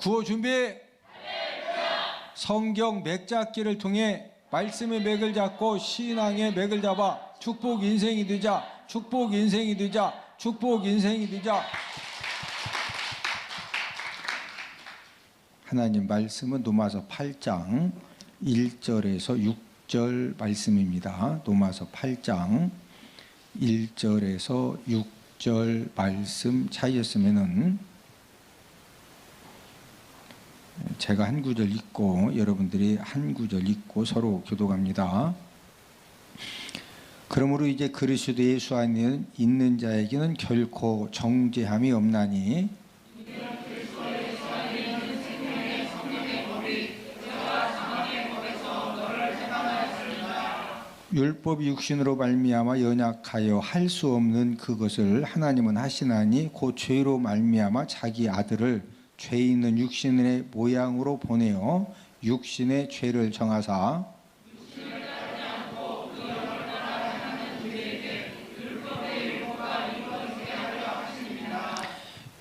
구호 준비. 성경 맥잡기를 통해 말씀의 맥을 잡고 신앙의 맥을 잡아 축복 인생이 되자. 축복 인생이 되자. 축복 인생이 되자. 하나님 말씀은 로마서 8장 1절에서 6절 말씀입니다. 로마서 8장 1절에서 6절 말씀 차이였으면은 제가 한 구절 읽고 여러분들이 한 구절 읽고 서로 교독합니다. 그러므로 이제 그리스도 예수 안에 있는 자에게는 결코 정죄함이 없나니 율법이 육신으로 말미암아 연약하여 할 수 없는 그것을 하나님은 하시나니 곧 죄로 말미암아 자기 아들을 죄 있는 육신의 모양으로 보내어 육신의 죄를 정하사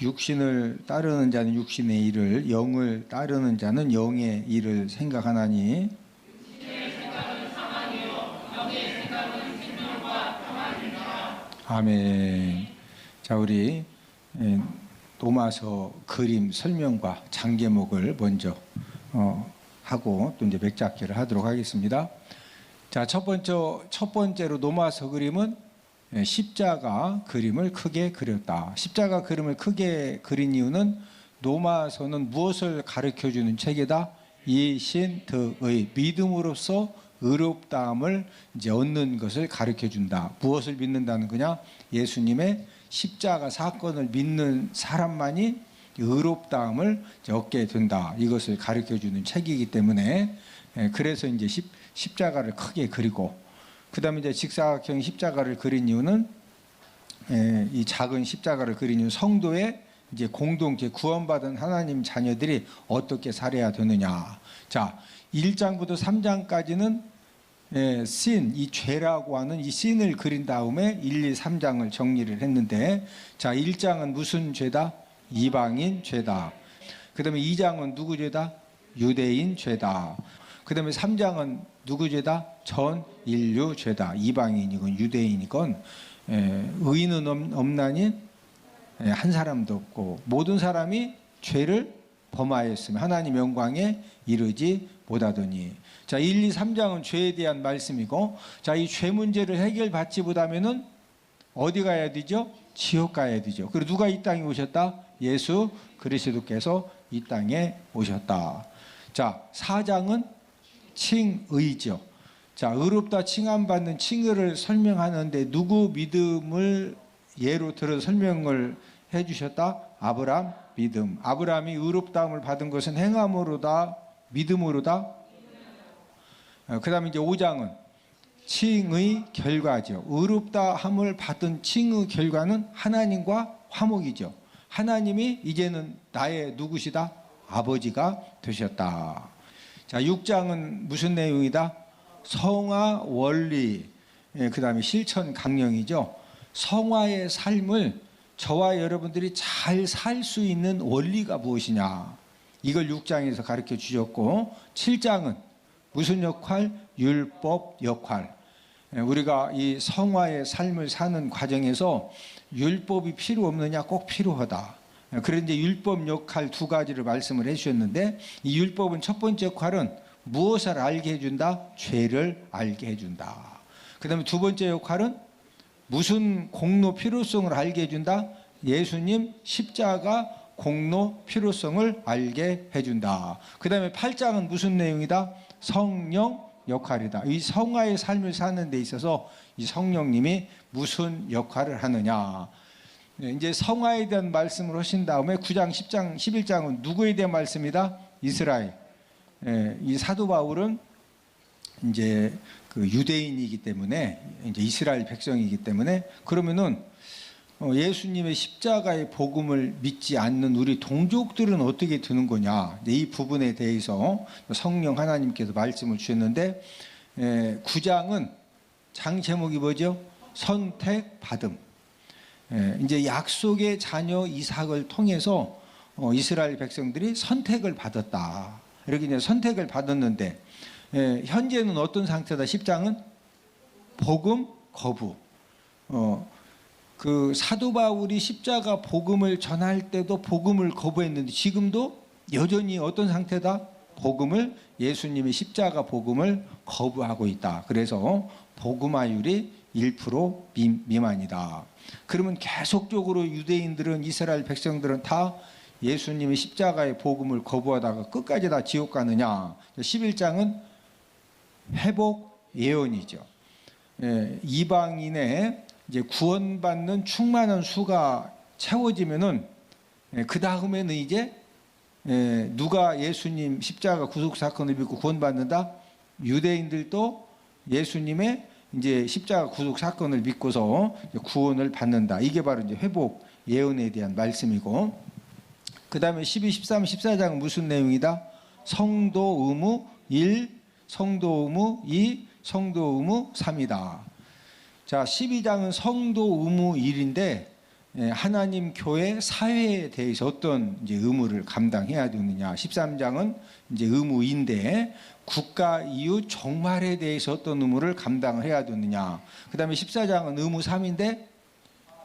육신을 따르는 자는 육신의 일을, 영을 따르는 자는 영의 일을 생각하나니 아멘. 자, 우리 로마서 그림 설명과 장제목을 먼저 하고 또 이제 맥잡기를 하도록 하겠습니다. 자, 첫 번째로 로마서 그림은 십자가 그림을 크게 그렸다. 십자가 그림을 크게 그린 이유는 로마서는 무엇을 가르쳐주는 책이다? 이신득의 믿음으로써 의롭다함을 이제 얻는 것을 가르쳐준다. 무엇을 믿는다는 거냐? 예수님의 십자가 사건을 믿는 사람만이 의롭다함을 얻게 된다. 이것을 가르쳐주는 책이기 때문에 그래서 이제 십자가를 크게 그리고 그 다음에 이제 직사각형 십자가를 그린 이유는 이 작은 십자가를 그린 이유는 성도의 이제 공동체 구원받은 하나님 자녀들이 어떻게 살아야 되느냐. 자, 1장부터 3장까지는 이 죄라고 하는 이 씬을 그린 다음에 1, 2, 3장을 정리를 했는데, 자, 1장은 무슨 죄다? 이방인 죄다. 그 다음에 2장은 누구 죄다? 유대인 죄다. 그 다음에 3장은 누구 죄다? 전 인류 죄다. 이방인이건 유대인이건 의인은 없나니 한 사람도 없고 모든 사람이 죄를 범하였으며 하나님 영광에 이르지 못하더니. 자, 1, 2, 3장은 죄에 대한 말씀이고, 자, 이 죄 문제를 해결받지 못하면은 어디 가야 되죠? 지옥 가야 되죠. 그리고 누가 이 땅에 오셨다? 예수 그리스도께서 이 땅에 오셨다. 자, 4장은 칭의죠. 자, 의롭다 칭함받는 칭의를 설명하는데 누구 믿음을 예로 들어 설명을 해주셨다? 아브람 믿음. 아브라함이 의롭다함을 받은 것은 행함으로다, 믿음으로다. 그 다음에 이제 5장은 칭의 결과죠. 의롭다함을 받은 칭의 결과는 하나님과 화목이죠. 하나님이 이제는 나의 누구시다? 아버지가 되셨다. 자, 6장은 무슨 내용이다? 성화 원리, 그 다음에 실천 강령이죠. 성화의 삶을 저와 여러분들이 잘 살 수 있는 원리가 무엇이냐, 이걸 6장에서 가르쳐 주셨고, 7장은 무슨 역할? 율법 역할. 우리가 이 성화의 삶을 사는 과정에서 율법이 필요 없느냐? 꼭 필요하다. 그런데 율법 역할 두 가지를 말씀을 해주셨는데, 이 율법은 첫 번째 역할은 무엇을 알게 해준다? 죄를 알게 해준다. 그 다음에 두 번째 역할은 무슨 공로 필요성을 알게 해준다? 예수님 십자가 공로 필요성을 알게 해준다. 그 다음에 8장은 무슨 내용이다? 성령 역할이다. 이 성화의 삶을 사는 데 있어서 이 성령님이 무슨 역할을 하느냐. 이제 성화에 대한 말씀을 하신 다음에 9장, 10장, 11장은 누구에 대한 말씀이다? 이스라엘. 이 사도 바울은 이제 그 유대인이기 때문에, 이제 이스라엘 백성이기 때문에, 그러면은 예수님의 십자가의 복음을 믿지 않는 우리 동족들은 어떻게 되는 거냐, 이 부분에 대해서 성령 하나님께서 말씀을 주셨는데, 9장은 장 제목이 뭐죠? 선택받음. 이제 약속의 자녀 이삭을 통해서 이스라엘 백성들이 선택을 받았다. 이렇게 이제 선택을 받았는데 현재는 어떤 상태다? 10장은 복음 거부. 그 사도 바울이 십자가 복음을 전할 때도 복음을 거부했는데 지금도 여전히 어떤 상태다? 복음을, 예수님의 십자가 복음을 거부하고 있다. 그래서 복음화율이 1% 미만이다. 그러면 계속적으로 유대인들은, 이스라엘 백성들은 다 예수님의 십자가의 복음을 거부하다가 끝까지 다 지옥 가느냐? 11장은 회복 예언이죠. 이방인의 이제 구원받는 충만한 수가 채워지면은 그 다음에는 이제 누가 예수님 십자가 구속 사건을 믿고 구원받는다? 유대인들도 예수님의 이제 십자가 구속 사건을 믿고서 구원을 받는다. 이게 바로 이제 회복 예언에 대한 말씀이고, 그 다음에 12, 13, 14장은 무슨 내용이다? 성도 의무 1, 성도 의무 2, 성도 의무 3이다. 자, 12장은 성도 의무 1인데 하나님 교회 사회에 대해서 어떤 이제 의무를 감당해야 되느냐. 13장은 이제 의무인데 국가 이웃 종말에 대해서 어떤 의무를 감당을 해야 되느냐. 그다음에 14장은 의무 3인데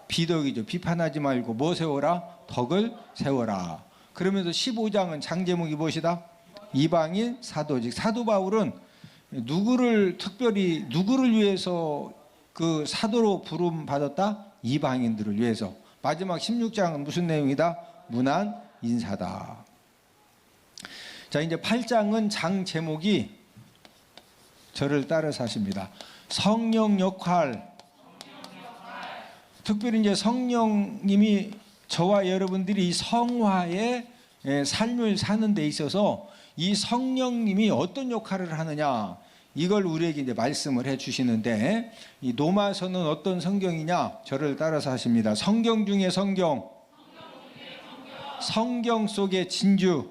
비덕이죠. 비판하지 말고 뭐 세워라? 덕을 세워라. 그러면서 15장은 장제목이 무엇이다? 이방인 사도직. 사도 바울은 특별히 누구를 위해서 그 사도로 부름 받았다? 이방인들을 위해서. 마지막 16장은 무슨 내용이다? 문안 인사다. 자, 이제 8장은 장 제목이 저를 따라서 하십니다. 성령 역할. 특별히 이제 성령님이 저와 여러분들이 성화의 삶을 사는 데 있어서 이 성령님이 어떤 역할을 하느냐, 이걸 우리에게 이제 말씀을 해 주시는데, 이 로마서는 어떤 성경이냐? 저를 따라서 하십니다. 성경 중에 성경, 성경 속의 진주.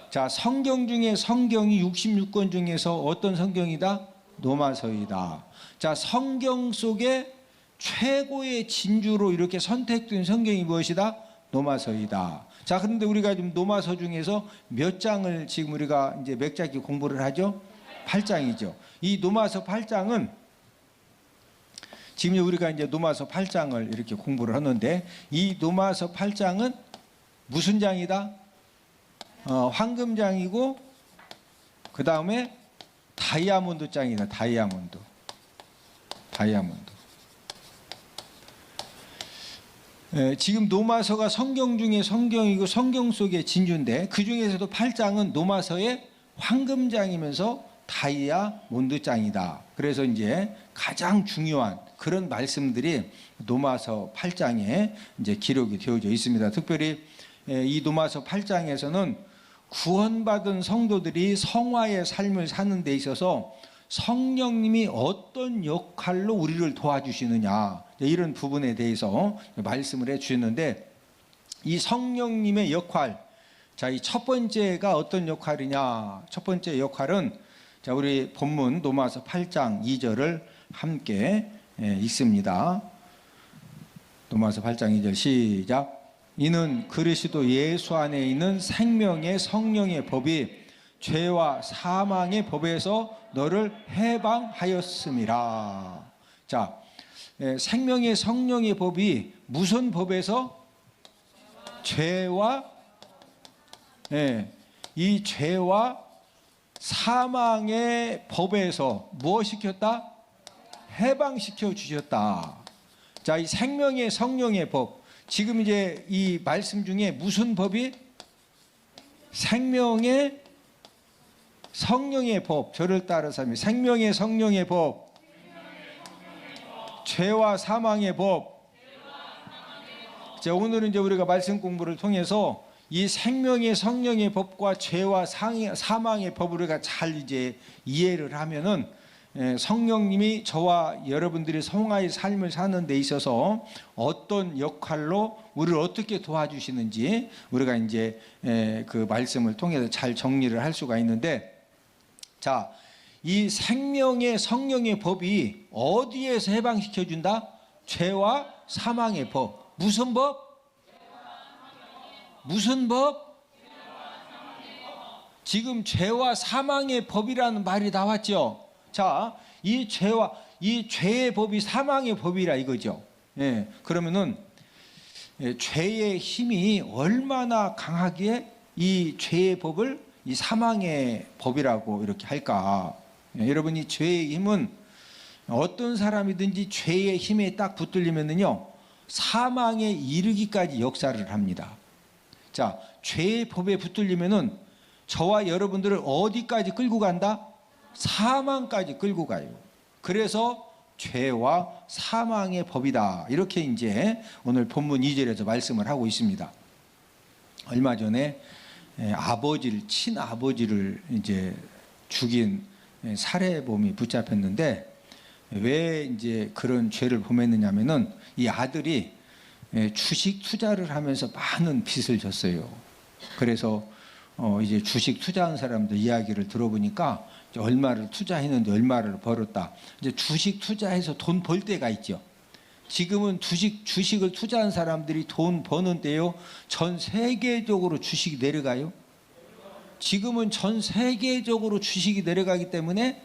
자, 성경 중에 성경이 66권 중에서 어떤 성경이다? 로마서이다. 자, 성경 속에 최고의 진주로 이렇게 선택된 성경이 무엇이다? 로마서이다. 자, 그런데 우리가 지금 로마서 중에서 몇 장을 지금 우리가 이제 맥잡기 공부를 하죠? 8장이죠. 이 로마서 8장은 지금 우리가 이제 로마서 8장을 이렇게 공부를 하는데, 이 로마서 8장은 무슨 장이다? 황금장이고, 그 다음에 다이아몬드 장이다. 다이아몬드. 지금 로마서가 성경 중에 성경이고 성경 속의 진주인데, 그 중에서도 8장은 로마서의 황금장이면서 다이아몬드장이다. 그래서 이제 가장 중요한 그런 말씀들이 로마서 8장에 이제 기록이 되어져 있습니다. 특별히 이 로마서 8장에서는 구원받은 성도들이 성화의 삶을 사는 데 있어서 성령님이 어떤 역할로 우리를 도와주시느냐, 이런 부분에 대해서 말씀을 해 주셨는데, 이 성령님의 역할, 자, 이 첫 번째가 어떤 역할이냐? 첫 번째 역할은, 자, 우리 본문 로마서 8장 2절을 함께 읽습니다. 로마서 8장 2절 시작. 이는 그리스도 예수 안에 있는 생명의 성령의 법이 죄와 사망의 법에서 너를 해방하였음이라. 자, 생명의 성령의 법이 무슨 법에서? 죄와 이 죄와 사망의 법에서 무엇 시켰다? 해방시켜 주셨다. 자, 이 생명의 성령의 법, 지금 이제 이 말씀 중에 무슨 법이? 생명의 성령의 법. 저를 따라서 합니다. 생명의 성령의 법, 죄와 사망의 법. 자, 오늘은 이제 우리가 말씀 공부를 통해서 이 생명의 성령의 법과 죄와 사망의 법을 우리가 잘 이제 이해를 하면은 성령님이 저와 여러분들이 성화의 삶을 사는 데 있어서 어떤 역할로 우리를 어떻게 도와주시는지 우리가 이제 그 말씀을 통해서 잘 정리를 할 수가 있는데, 자, 이 생명의 성령의 법이 어디에서 해방시켜준다? 죄와 사망의 법. 무슨 법? 무슨 법? 지금 죄와 사망의 법이라는 말이 나왔죠. 자, 이 죄의 법이 사망의 법이라 이거죠. 예, 그러면은 죄의 힘이 얼마나 강하게 이 죄의 법을 이 사망의 법이라고 이렇게 할까? 예, 여러분, 이 죄의 힘은 어떤 사람이든지 죄의 힘에 딱 붙들리면은요, 사망에 이르기까지 역사를 합니다. 자, 죄의 법에 붙들리면은 저와 여러분들을 어디까지 끌고 간다? 사망까지 끌고 가요. 그래서 죄와 사망의 법이다. 이렇게 이제 오늘 본문 2절에서 말씀을 하고 있습니다. 얼마 전에 친아버지를 이제 죽인 살해범이 붙잡혔는데, 왜 이제 그런 죄를 범했느냐면은 이 아들이 주식 투자를 하면서 많은 빚을 졌어요. 그래서 이제 주식 투자한 사람들 이야기를 들어보니까 얼마를 투자했는데 얼마를 벌었다. 이제 주식 투자해서 돈 벌 때가 있죠. 지금은 주식을 투자한 사람들이 돈 버는데요, 전 세계적으로 주식이 내려가요. 지금은 전 세계적으로 주식이 내려가기 때문에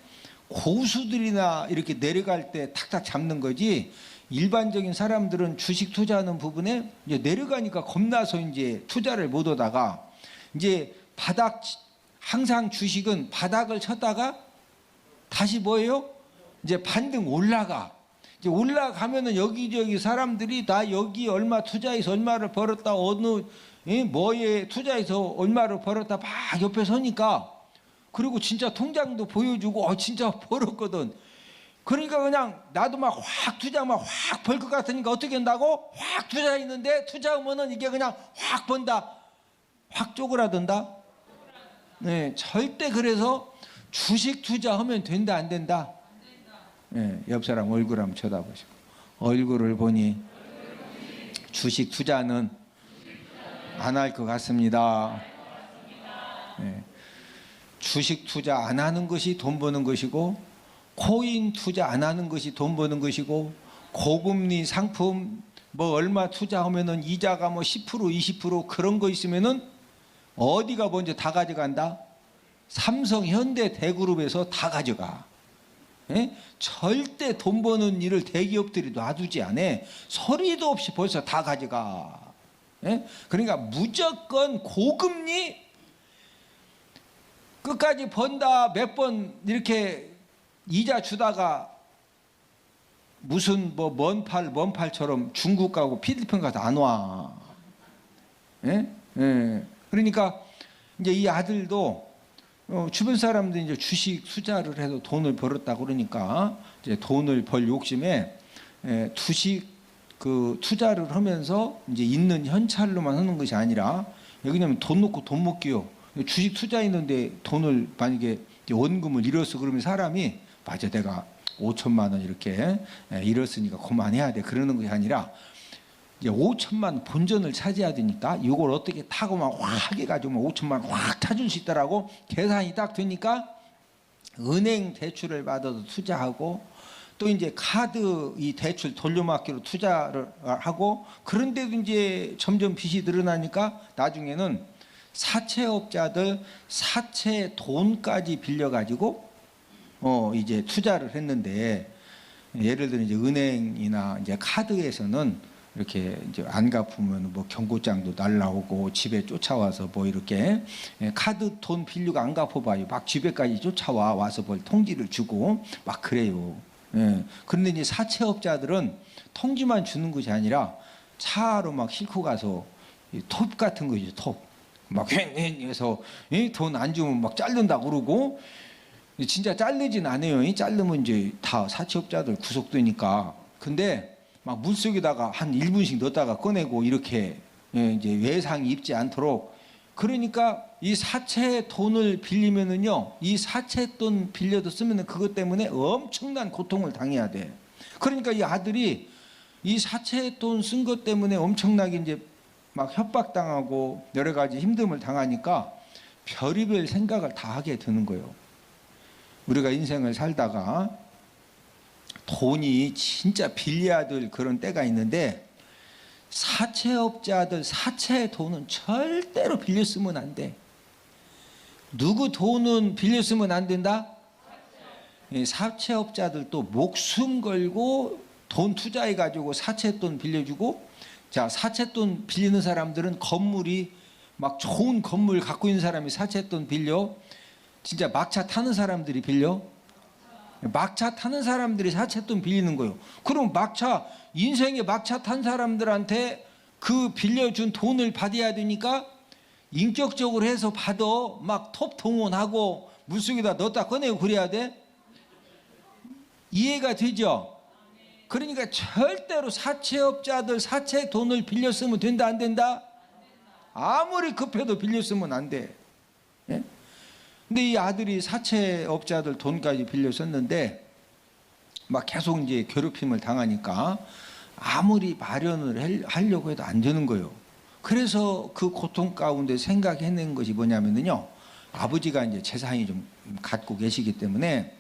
고수들이나 이렇게 내려갈 때 탁탁 잡는 거지, 일반적인 사람들은 주식 투자하는 부분에 이제 내려가니까 겁나서 이제 투자를 못 하다가, 이제 항상 주식은 바닥을 쳤다가 다시 뭐예요? 이제 반등 올라가. 이제 올라가면은 여기저기 사람들이 나 여기 얼마 투자해서 얼마를 벌었다, 어느 뭐에 투자해서 얼마를 벌었다 막 옆에 서니까, 그리고 진짜 통장도 보여주고 진짜 벌었거든. 그러니까 그냥 나도 막 확 투자 막 확 벌 것 같으니까 어떻게 한다고? 확 투자했는데 투자하면은 이게 그냥 확 번다. 확 쪼그라든다. 네, 절대 그래서 주식 투자하면 된다 안 된다? 네, 옆 사람 얼굴 한번 쳐다보시고, 얼굴을 보니 주식 투자는 안 할 것 같습니다. 네, 주식 투자 안 하는 것이 돈 버는 것이고, 코인 투자 안 하는 것이 돈 버는 것이고, 고금리 상품 뭐 얼마 투자하면은 이자가 뭐 10% 20% 그런 거 있으면은 어디가 먼저 다 가져간다? 삼성, 현대, 대그룹에서 다 가져가. 예? 절대 돈 버는 일을 대기업들이 놔두지 않아. 소리도 없이 벌써 다 가져가. 예? 그러니까 무조건 고금리 끝까지 번다, 몇 번 이렇게 이자 주다가 무슨 뭐 먼팔처럼 중국 가고 필리핀 가서 안 와. 예? 예. 그러니까 이제 이 아들도 주변 사람들이 이제 주식 투자를 해서 돈을 벌었다 그러니까 이제 돈을 벌 욕심에 주식 그 투자를 하면서 이제 있는 현찰로만 하는 것이 아니라, 왜냐면 돈 놓고 돈 못 끼요. 주식 투자했는데 돈을 만약에 원금을 잃었어 그러면 사람이, 맞아 내가 5천만 원 이렇게 잃었으니까 그만해야 돼 그러는 것이 아니라, 이제 5천만 원 본전을 차지해야 되니까 이걸 어떻게 타고 막 확 해가지고 5천만 원 확 찾을 수 있다라고 계산이 딱 되니까 은행 대출을 받아서 투자하고, 또 이제 카드 이 대출 돌려막기로 투자를 하고, 그런데도 이제 점점 빚이 늘어나니까 나중에는 사채업자들 사채 돈까지 빌려가지고 이제 투자를 했는데, 예를 들어 이제 은행이나 이제 카드에서는 이렇게 이제 안 갚으면 뭐 경고장도 날라오고 집에 쫓아와서 뭐 이렇게 카드 돈 빌리고 안 갚아봐요. 막 집에까지 쫓아와 와서 뭘 통지를 주고 막 그래요. 예. 그런데 이제 사채업자들은 통지만 주는 것이 아니라 차로 막 싣고 가서 톱 같은 거죠. 톱. 막 해서 돈 안 주면 막 자른다 그러고, 진짜 자르진 않아요. 자르면 이제 다 사채업자들 구속되니까. 근데 막 물속에다가 한 1분씩 넣었다가 꺼내고 이렇게 이제 외상이 입지 않도록. 그러니까 이 사채 돈을 빌리면은요, 이 사채 돈 빌려도 쓰면은 그것 때문에 엄청난 고통을 당해야 돼. 그러니까 이 아들이 이 사채 돈 쓴 것 때문에 엄청나게 이제 막 협박당하고 여러 가지 힘듦을 당하니까 별의별 생각을 다 하게 되는 거예요. 우리가 인생을 살다가 돈이 진짜 빌려야 될 그런 때가 있는데, 사채업자들 사채 돈은 절대로 빌려 쓰면 안 돼. 누구 돈은 빌려 쓰면 안 된다? 사채업자들도 목숨 걸고 돈 투자해 가지고 사채돈 빌려주고, 자, 사채돈 빌리는 사람들은 건물이 막 좋은 건물 갖고 있는 사람이 사채돈 빌려. 진짜 막차 타는 사람들이 빌려. 막차 타는 사람들이 사채돈 빌리는 거예요. 그럼 막차, 인생에 막차 탄 사람들한테 그 빌려준 돈을 받아야 되니까 인격적으로 해서 받아. 막 톱 동원하고 물속에다 넣었다 꺼내고 그래야 돼. 이해가 되죠? 그러니까 절대로 사채업자들 사채 돈을 빌려 쓰면 된다 안 된다? 아무리 급해도 빌려 쓰면 안 돼. 예? 근데 이 아들이 사채업자들 돈까지 빌려 썼는데 막 계속 이제 괴롭힘을 당하니까 아무리 마련을 하려고 해도 안 되는 거예요. 그래서 그 고통 가운데 생각해낸 것이 뭐냐면요, 아버지가 이제 재산이 좀 갖고 계시기 때문에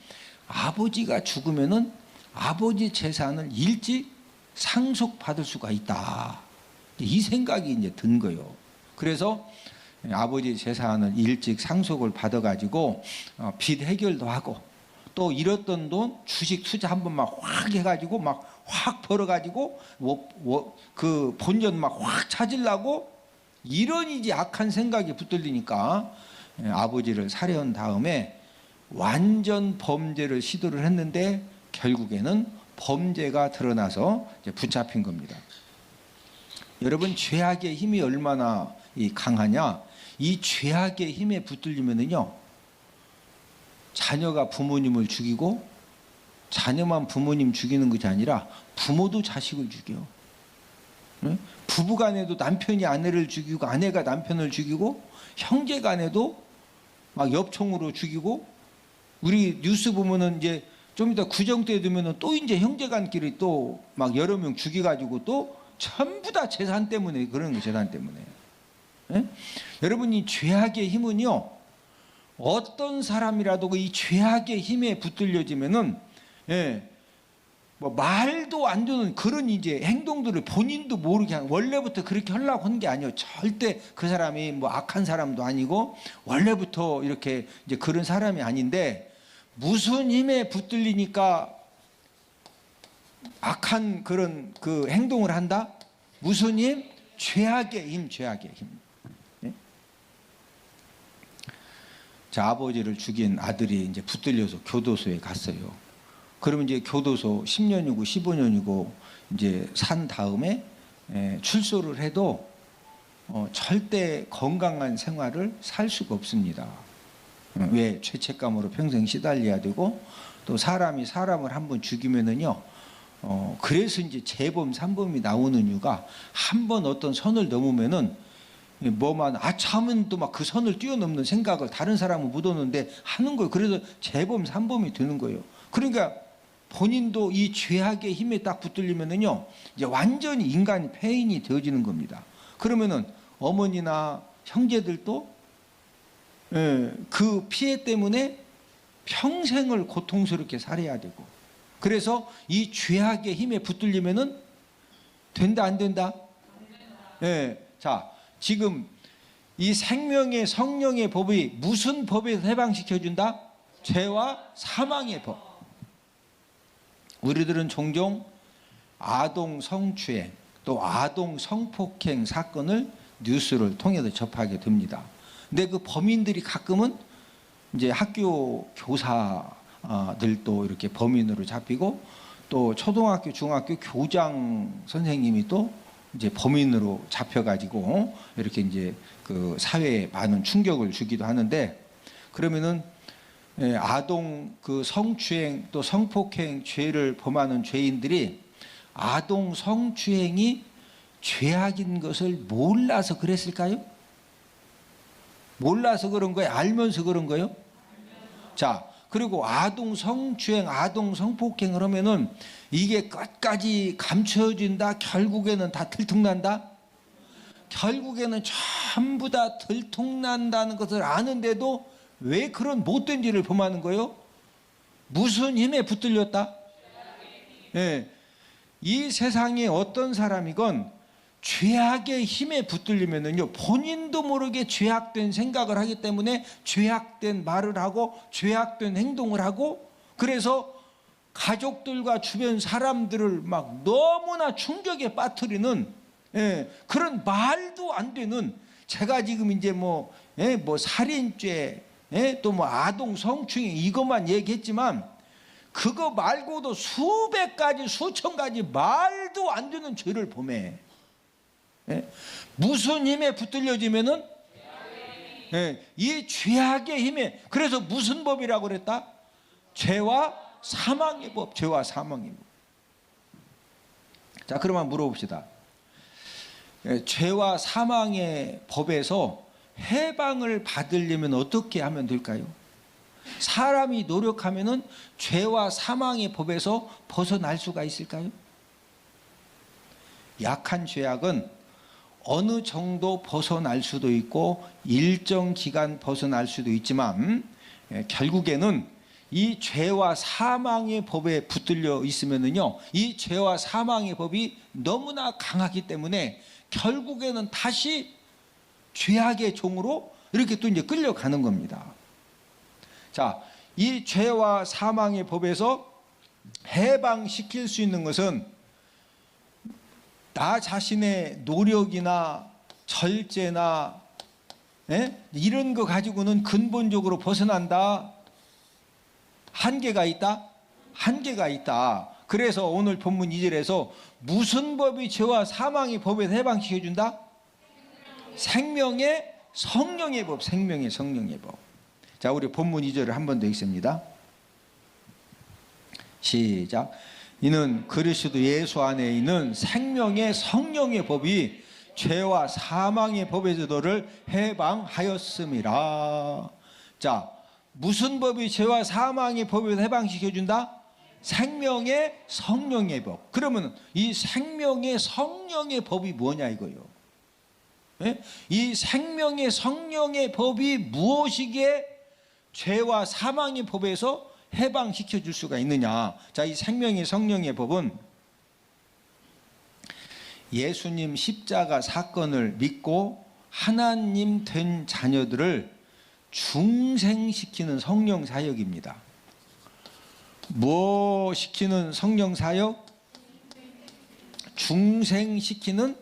아버지가 죽으면은 아버지 재산을 일찍 상속받을 수가 있다. 이 생각이 이제 든 거예요. 그래서 아버지 재산을 일찍 상속을 받아가지고 빚 해결도 하고, 또 잃었던 돈 주식 투자 한 번만 확 해가지고 막 확 벌어가지고 그 본전 막 확 찾으려고, 이런 이제 악한 생각이 붙들리니까 아버지를 살해한 다음에 완전 범죄를 시도를 했는데 결국에는 범죄가 드러나서 이제 붙잡힌 겁니다. 여러분, 죄악의 힘이 얼마나 강하냐? 이 죄악의 힘에 붙들리면은요, 자녀가 부모님을 죽이고, 자녀만 부모님 죽이는 것이 아니라 부모도 자식을 죽여. 부부간에도 남편이 아내를 죽이고 아내가 남편을 죽이고 형제간에도 막 엽총으로 죽이고, 우리 뉴스 보면은 이제 좀 이따 구정때 되면은 또 이제 형제간끼리 또 막 여러 명 죽여가지고 또 전부 다 재산 때문에 그러는 거예요. 재산 때문에. 예? 여러분, 이 죄악의 힘은요, 어떤 사람이라도 이 죄악의 힘에 붙들려지면은, 예, 뭐 말도 안 되는 그런 이제 행동들을 본인도 모르게 원래부터 그렇게 하려고 한 게 아니에요. 절대 그 사람이 뭐 악한 사람도 아니고 원래부터 이렇게 이제 그런 사람이 아닌데, 무슨 힘에 붙들리니까 악한 그런 그 행동을 한다? 무슨 힘? 죄악의 힘, 죄악의 힘. 네? 자, 아버지를 죽인 아들이 이제 붙들려서 교도소에 갔어요. 그러면 이제 교도소 10년이고 15년이고 이제 산 다음에 출소를 해도 절대 건강한 생활을 살 수가 없습니다. 왜? 죄책감으로 평생 시달려야 되고, 또 사람이 사람을 한번 죽이면은요, 그래서 이제 재범, 산범이 나오는 이유가 한 번 어떤 선을 넘으면은 뭐만 아차하면 또 막 그 선을 뛰어넘는 생각을 다른 사람은 못 오는데 하는 거예요. 그래서 재범, 산범이 되는 거예요. 그러니까 본인도 이 죄악의 힘에 딱 붙들리면은요, 이제 완전히 인간이 폐인이 되어지는 겁니다. 그러면은 어머니나 형제들도 그 피해 때문에 평생을 고통스럽게 살아야 되고, 그래서 이 죄악의 힘에 붙들리면은 된다 안 된다? 예. 자, 지금 이 생명의 성령의 법이 무슨 법에서 해방시켜 준다? 죄와 사망의 법. 우리들은 종종 아동 성추행, 또 아동 성폭행 사건을 뉴스를 통해서 접하게 됩니다. 근데 그 범인들이 가끔은 이제 학교 교사들도 이렇게 범인으로 잡히고, 또 초등학교, 중학교 교장 선생님이 또 이제 범인으로 잡혀가지고 이렇게 이제 그 사회에 많은 충격을 주기도 하는데, 그러면은 아동 그 성추행 또 성폭행 죄를 범하는 죄인들이 아동 성추행이 죄악인 것을 몰라서 그랬을까요? 몰라서 그런 거예요? 알면서 그런 거예요? 자, 그리고 아동 성추행, 아동 성폭행을 하면은 이게 끝까지 감춰진다? 결국에는 다 들통난다? 결국에는 전부 다 들통난다는 것을 아는데도 왜 그런 못된 일을 범하는 거예요? 무슨 힘에 붙들렸다? 예. 이 세상에 어떤 사람이건 죄악의 힘에 붙들리면은요, 본인도 모르게 죄악된 생각을 하기 때문에 죄악된 말을 하고 죄악된 행동을 하고, 그래서 가족들과 주변 사람들을 막 너무나 충격에 빠뜨리는, 그런 말도 안 되는, 제가 지금 이제 뭐 살인죄, 또 뭐 아동 성추행 이것만 얘기했지만 그거 말고도 수백 가지 수천 가지 말도 안 되는 죄를 범해. 무슨 힘에 붙들려지면은 이 죄악의 힘에. 그래서 무슨 법이라고 그랬다? 죄와 사망의 법. 죄와 사망의 법. 자, 그러면 물어봅시다. 죄와 사망의 법에서 해방을 받으려면 어떻게 하면 될까요? 사람이 노력하면은 죄와 사망의 법에서 벗어날 수가 있을까요? 약한 죄악은 어느 정도 벗어날 수도 있고 일정 기간 벗어날 수도 있지만, 결국에는 이 죄와 사망의 법에 붙들려 있으면은요, 이 죄와 사망의 법이 너무나 강하기 때문에 결국에는 다시 죄악의 종으로 이렇게 또 이제 끌려가는 겁니다. 자, 이 죄와 사망의 법에서 해방시킬 수 있는 것은 나 자신의 노력이나 절제나 이런 거 가지고는 근본적으로 벗어난다. 한계가 있다? 한계가 있다. 그래서 오늘 본문 2절에서 무슨 법이 죄와 사망의 법에서 해방시켜준다? 생명의 성령의 법. 생명의 성령의 법. 자, 우리 본문 2절을 한 번 더 읽습니다. 시작. 이는 그리스도 예수 안에 있는 생명의 성령의 법이 죄와 사망의 법에서 너를 해방하였음이라. 자, 무슨 법이 죄와 사망의 법에서 해방시켜준다? 생명의 성령의 법. 그러면 이 생명의 성령의 법이 뭐냐 이거요. 이 생명의 성령의 법이 무엇이기에 죄와 사망의 법에서 해방시켜 줄 수가 있느냐. 자, 이 생명의 성령의 법은 예수님 십자가 사건을 믿고 하나님 된 자녀들을 중생시키는 성령 사역입니다. 뭐 시키는 성령 사역? 중생시키는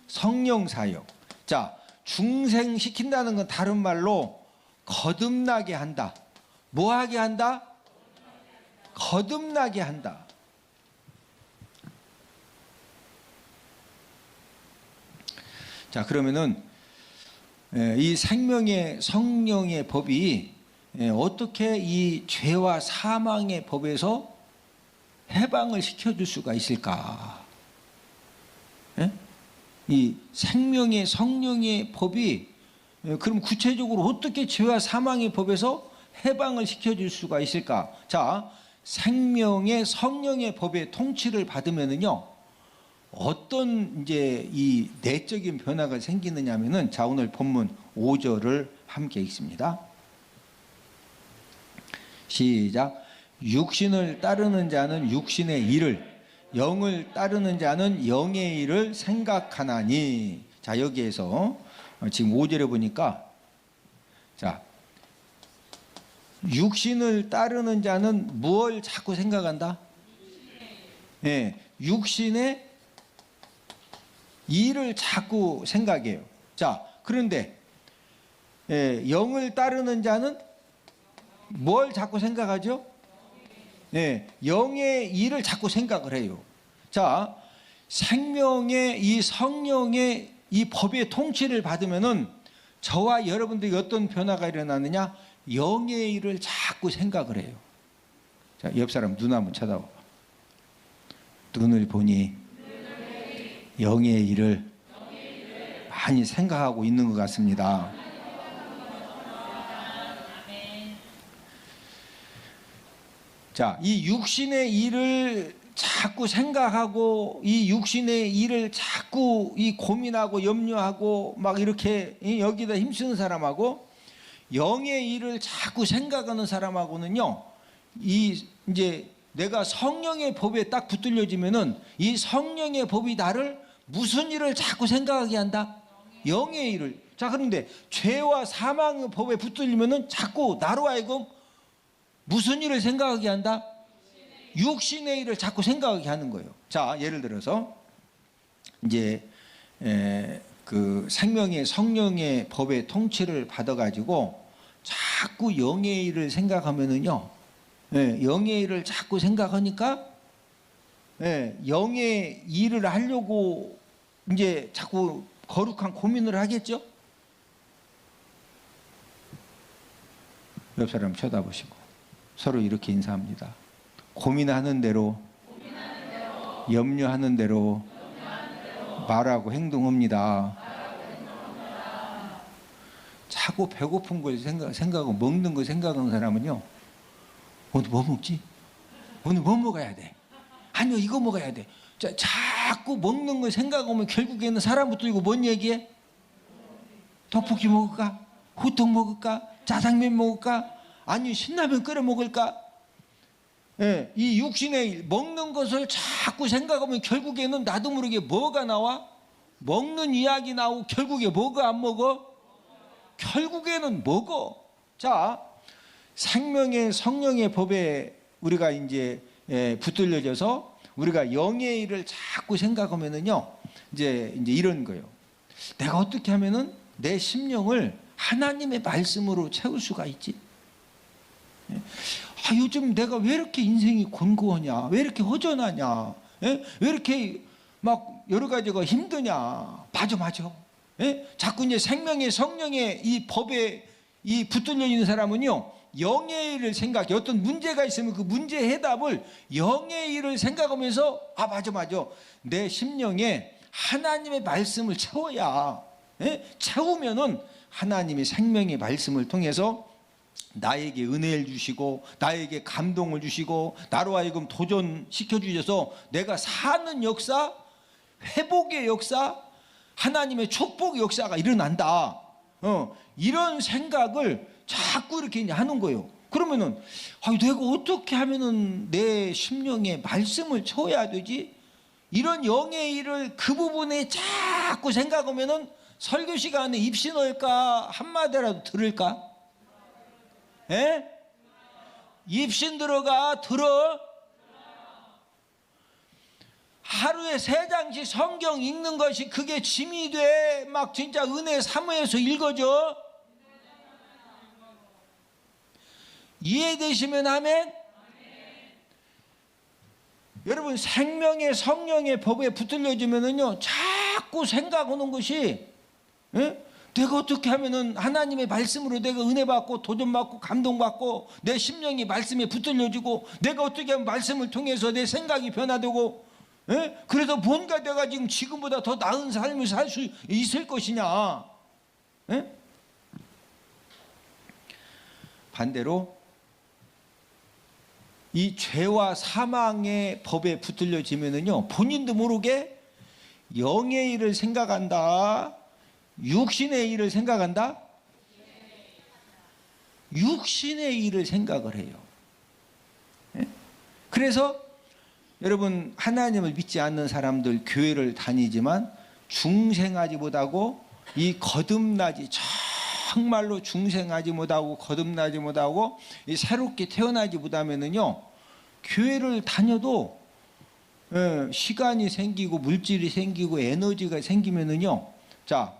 성령 사역. 자, 중생시킨다는 건 다른 말로 거듭나게 한다. 뭐 하게 한다? 거듭나게 한다. 자, 그러면은 이 생명의 성령의 법이 어떻게 이 죄와 사망의 법에서 해방을 시켜줄 수가 있을까? 이 생명의 성령의 법이 그럼 구체적으로 어떻게 죄와 사망의 법에서 해방을 시켜줄 수가 있을까? 자, 생명의 성령의 법의 통치를 받으면은요, 어떤 이제 이 내적인 변화가 생기느냐면은, 자, 오늘 본문 5절을 함께 읽습니다. 시작. 육신을 따르는 자는 육신의 일을, 영을 따르는 자는 영의 일을 생각하나니. 자, 여기에서 지금 5절에 보니까, 자, 육신을 따르는 자는 무엇을 자꾸 생각한다? 육신의 일을 자꾸 생각해요. 자, 그런데 영을 따르는 자는 뭘 자꾸 생각하죠? 영의 일을 자꾸 생각을 해요. 자, 생명의 이 성령의 이 법의 통치를 받으면은 저와 여러분들이 어떤 변화가 일어나느냐? 영의 일을 자꾸 생각을 해요. 자, 옆 사람 눈 한번 쳐다봐. 눈을 보니 영의 일을 많이 생각하고 있는 것 같습니다. 자, 이 육신의 일을 자꾸 생각하고 이 육신의 일을 자꾸 이 고민하고 염려하고 막 이렇게 여기다 힘쓰는 사람하고 영의 일을 자꾸 생각하는 사람하고는요, 이 이제 내가 성령의 법에 딱 붙들려지면은 이 성령의 법이 나를 무슨 일을 자꾸 생각하게 한다? 영의 일을. 자, 그런데 죄와 사망의 법에 붙들리면은 자꾸 나로 하여금 무슨 일을 생각하게 한다? 육신의 일을 자꾸 생각하게 하는 거예요. 자, 예를 들어서 이제 그 생명의 성령의 법의 통치를 받아가지고 자꾸 영의 일을 생각하면은요, 영의 일을 자꾸 생각하니까 영의 일을 하려고 이제 자꾸 거룩한 고민을 하겠죠. 옆 사람 쳐다보시고 서로 이렇게 인사합니다. 고민하는 대로, 염려하는 대로 말하고 행동합니다. 자꾸 배고픈 걸 생각하고 먹는 걸 생각하는 사람은요, 오늘 뭐 먹지? 오늘 뭐 먹어야 돼? 아니요, 이거 먹어야 돼. 자꾸 먹는 걸 생각하면 결국에는 사람부터 이거 뭔 얘기해? 떡볶이 먹을까? 호떡 먹을까? 짜장면 먹을까? 아니 신라면 끓여 먹을까? 이 육신의 일, 먹는 것을 자꾸 생각하면 결국에는 나도 모르게 뭐가 나와? 먹는 이야기 나오고 결국에 뭐가 안 먹어? 결국에는 먹어. 자, 생명의 성령의 법에 우리가 이제 붙들려져서 우리가 영의 일을 자꾸 생각하면은요, 이제 이런 거예요. 내가 어떻게 하면은 내 심령을 하나님의 말씀으로 채울 수가 있지? 요즘 내가 왜 이렇게 인생이 곤고하냐? 왜 이렇게 허전하냐? 왜 이렇게 막 여러 가지가 힘드냐? 맞아. 자꾸 이제 생명의 성령의 이 법에 이 붙들려 있는 사람은요, 영의 일을 생각해. 어떤 문제가 있으면 그 문제의 해답을 영의 일을 생각하면서 맞아. 내 심령에 하나님의 말씀을 채워야, 채우면은 하나님의 생명의 말씀을 통해서 나에게 은혜를 주시고 나에게 감동을 주시고 나로 하여금 도전시켜 주셔서 내가 사는 역사, 회복의 역사, 하나님의 축복의 역사가 일어난다. 이런 생각을 자꾸 이렇게 이제 하는 거예요. 그러면은 내가 어떻게 하면은 내 심령에 말씀을 채워야 되지? 이런 영의 일을 그 부분에 자꾸 생각하면은 설교 시간에 입시 넣을까? 한마디라도 들을까? 입신 들어가, 들어. 하루에 3장씩 성경 읽는 것이 그게 짐이 돼. 막 진짜 은혜 사모해서 읽어줘. 이해되시면 아멘? 여러분, 생명의 성령의 법에 붙들려지면은요, 자꾸 생각하는 것이, 내가 어떻게 하면은 하나님의 말씀으로 내가 은혜 받고 도전받고 감동받고 내 심령이 말씀에 붙들려지고 내가 어떻게 하면 말씀을 통해서 내 생각이 변화되고, 그래서 뭔가 내가 지금보다 더 나은 삶을 살 수 있을 것이냐. 반대로 이 죄와 사망의 법에 붙들려지면은요, 본인도 모르게 영의 일을 생각한다, 육신의 일을 생각한다, 육신의 일을 생각을 해요. 그래서 여러분, 하나님을 믿지 않는 사람들 교회를 다니지만 중생하지 못하고 이 거듭나지, 정말로 중생하지 못하고 거듭나지 못하고 이 새롭게 태어나지 못하면은요, 교회를 다녀도 시간이 생기고 물질이 생기고 에너지가 생기면은요, 자,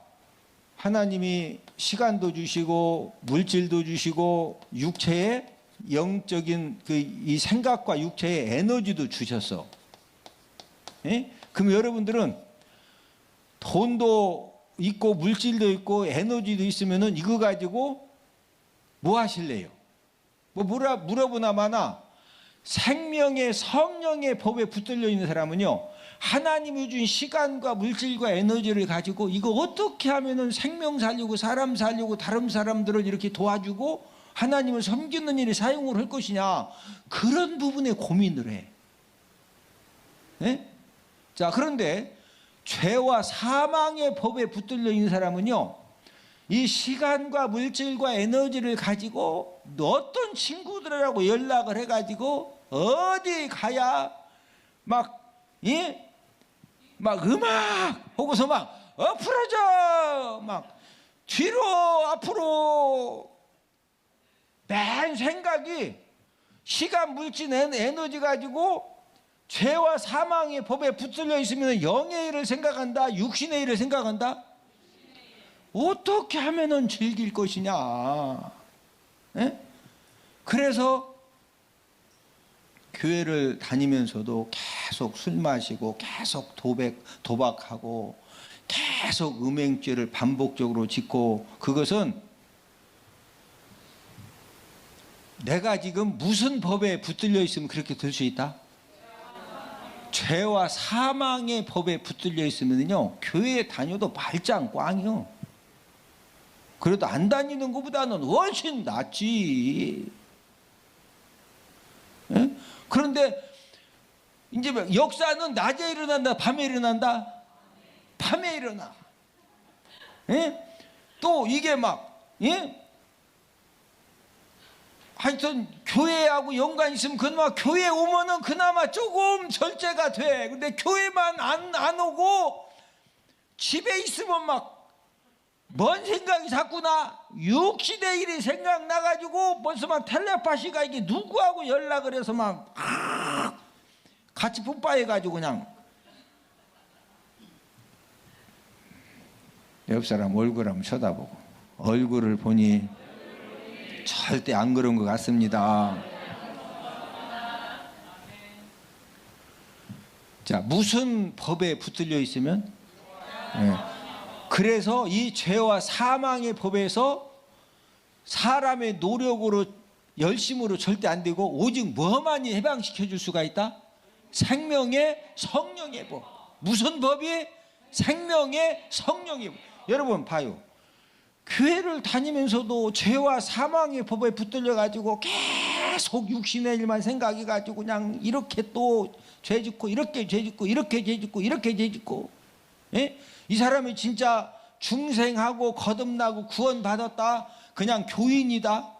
하나님이 시간도 주시고 물질도 주시고 육체에 영적인 이 생각과 육체의 에너지도 주셨어. 그럼 여러분들은 돈도 있고 물질도 있고 에너지도 있으면은 이거 가지고 뭐 하실래요? 뭐 물어보나 마나 생명의 성령의 법에 붙들려 있는 사람은요, 하나님이 준 시간과 물질과 에너지를 가지고 이거 어떻게 하면은 생명 살리고 사람 살리고 다른 사람들을 이렇게 도와주고 하나님을 섬기는 일에 사용을 할 것이냐, 그런 부분에 고민을 해. 자, 그런데 죄와 사망의 법에 붙들려 있는 사람은요, 이 시간과 물질과 에너지를 가지고 어떤 친구들하고 연락을 해가지고 어디 가야 막 막 음악 하고서 막 엎으러져 막 뒤로 앞으로 맨 생각이 시간 물질 에너지 가지고 죄와 사망의 법에 붙들려 있으면 영의 일을 생각한다, 육신의 일을 생각한다. 어떻게 하면은 즐길 것이냐. 에? 그래서 교회를 다니면서도 계속 술 마시고 계속 도박하고 계속 음행죄를 반복적으로 짓고, 그것은 내가 지금 무슨 법에 붙들려 있으면 그렇게 될 수 있다? 죄와 사망의 법에 붙들려 있으면요 교회에 다녀도 발장 꽝이요. 그래도 안 다니는 것보다는 훨씬 낫지. 에? 그런데 이제 역사는 낮에 일어난다, 밤에 일어난다? 밤에 일어나. 에? 또 이게 막, 예? 하여튼 교회하고 연관이 있으면 그나마 교회 오면은 그나마 조금 절제가 돼. 근데 교회만 안 오고 집에 있으면 막 뭔 생각이 자꾸 나. 육신의 일이 생각나가지고 벌써 막 텔레파시가 이게 누구하고 연락을 해서 막 같이 뿜빠해가지고 그냥 옆 사람 얼굴 한번 쳐다보고, 얼굴을 보니 절대 안 그런 것 같습니다. 자, 무슨 법에 붙들려 있으면? 그래서 이 죄와 사망의 법에서 사람의 노력으로 열심으로 절대 안 되고 오직 뭐만이 해방시켜 줄 수가 있다? 생명의 성령의 법. 무슨 법이? 생명의 성령의 법. 여러분 봐요. 교회를 다니면서도 죄와 사망의 법에 붙들려 가지고 계속 육신의 일만 생각해 가지고 그냥 이렇게 또 죄 짓고 이렇게 죄 짓고 이렇게 죄 짓고 이렇게 죄 짓고, 예? 이 사람이 진짜 중생하고 거듭나고 구원받았다? 그냥 교인이다?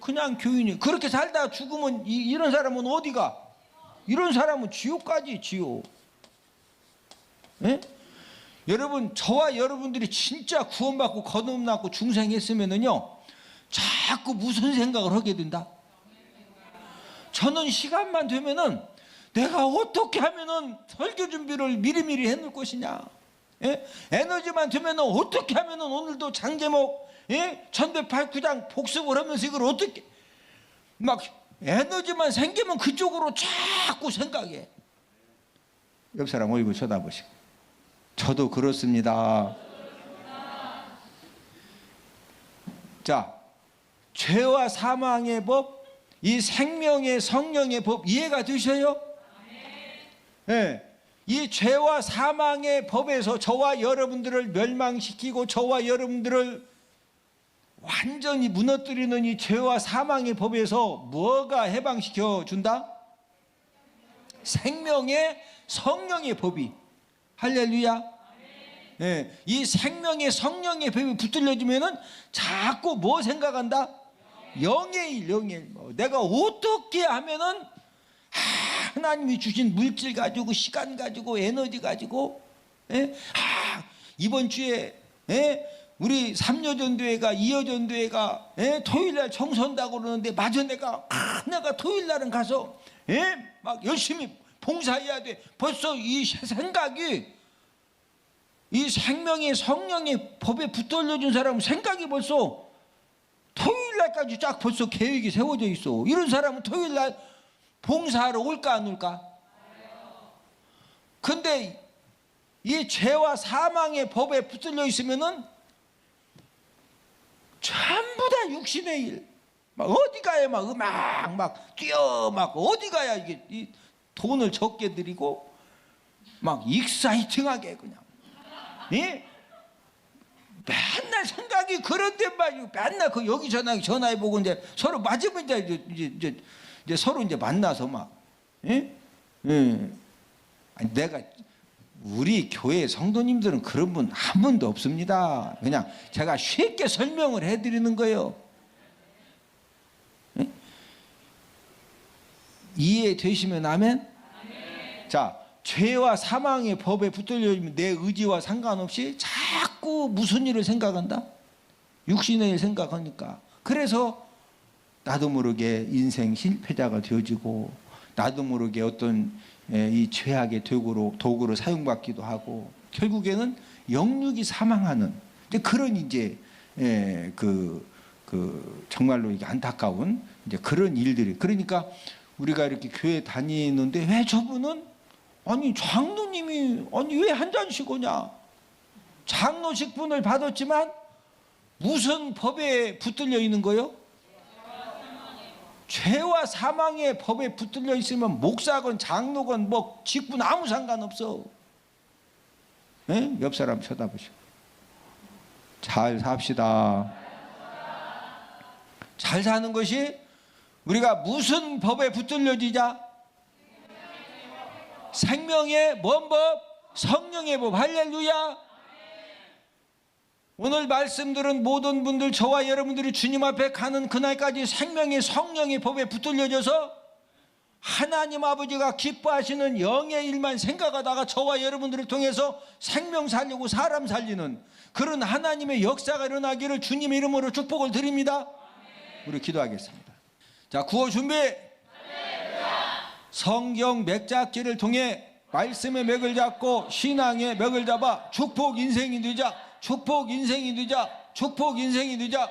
그냥 교인이. 그렇게 살다가 죽으면 이런 사람은 어디가? 이런 사람은 지옥 가지, 지옥. 예? 여러분, 저와 여러분들이 진짜 구원받고 거듭났고 중생했으면은요 자꾸 무슨 생각을 하게 된다? 저는 시간만 되면은 내가 어떻게 하면은 설교 준비를 미리미리 해놓을 것이냐, 예? 에너지만 되면은 어떻게 하면은 오늘도 장제목, 예? 전대팔구장 복습을 하면서 이걸 어떻게 막 에너지만 생기면 그쪽으로 자꾸 생각해. 옆 사람 얼굴 쳐다보시고. 저도 그렇습니다. 자, 죄와 사망의 법, 이 생명의 성령의 법 이해가 되셔요? 네. 이 죄와 사망의 법에서 저와 여러분들을 멸망시키고 저와 여러분들을 완전히 무너뜨리는 이 죄와 사망의 법에서 뭐가 해방시켜 준다? 생명의 성령의 법이. 할렐루야. 네. 이 생명의 성령의 법이 붙들려지면은 자꾸 뭐 생각한다? 영의 일, 영의 일. 내가 어떻게 하면은 하나님이 주신 물질 가지고 시간 가지고 에너지 가지고, 예? 이번 주에, 예? 우리 3여전도회가 2여전도회가, 예? 토요일날 청소한다고 그러는데 마저 내가 토요일날은 가서, 예? 막 열심히 봉사해야 돼. 벌써 이 생각이, 이 생명의 성령의 법에 붙들려준 사람은 생각이 벌써 토요일날까지 쫙 벌써 계획이 세워져 있어. 이런 사람은 토요일날 봉사하러 올까 안 올까? 근데 이 죄와 사망의 법에 붙들려 있으면은 전부 다 육신의 일. 막 어디 가야 막 음악 막 뛰어 막 어디 가야 이게 이 돈을 적게 들이고 막 익사이팅하게 그냥. 예? 맨날 생각이 그런데 말이고 맨날 그 여기 전화해보고 이제 서로 맞으면 이제 서로 이제 만나서 막, 예? 예. 아니, 내가 우리 교회 성도님들은 그런 분 한 분도 없습니다. 그냥 제가 쉽게 설명을 해드리는 거예요. 예? 이해되시면 아멘? 자, 죄와 사망의 법에 붙들려 있는 내 의지와 상관없이 자꾸 무슨 일을 생각한다? 육신의 일 생각하니까. 그래서 나도 모르게 인생 실패자가 되어지고, 나도 모르게 어떤 이 죄악의 도구로 사용받기도 하고, 결국에는 영육이 사망하는 그런 이제 정말로 이게 안타까운 이제 그런 일들이. 그러니까 우리가 이렇게 교회 다니는데 왜 저분은 아니 장로님이 아니 왜 한 잔씩 오냐? 장로직분을 받았지만 무슨 법에 붙들려 있는 거요? 죄와 사망의 법에 붙들려 있으면 목사건 장로건 뭐 직분 아무 상관없어. 네? 옆 사람 쳐다보시고 잘 삽시다. 잘 사는 것이 우리가 무슨 법에 붙들려지자? 생명의 뭔 법? 성령의 법. 할렐루야. 오늘 말씀 들은 모든 분들, 저와 여러분들이 주님 앞에 가는 그날까지 생명의 성령의 법에 붙들려져서 하나님 아버지가 기뻐하시는 영의 일만 생각하다가 저와 여러분들을 통해서 생명 살리고 사람 살리는 그런 하나님의 역사가 일어나기를 주님의 이름으로 축복을 드립니다. 우리 기도하겠습니다. 자, 구호 준비. 성경 맥잡기를 통해 말씀의 맥을 잡고 신앙의 맥을 잡아 축복 인생이 되자. 축복 인생이 되자. 축복 인생이 되자.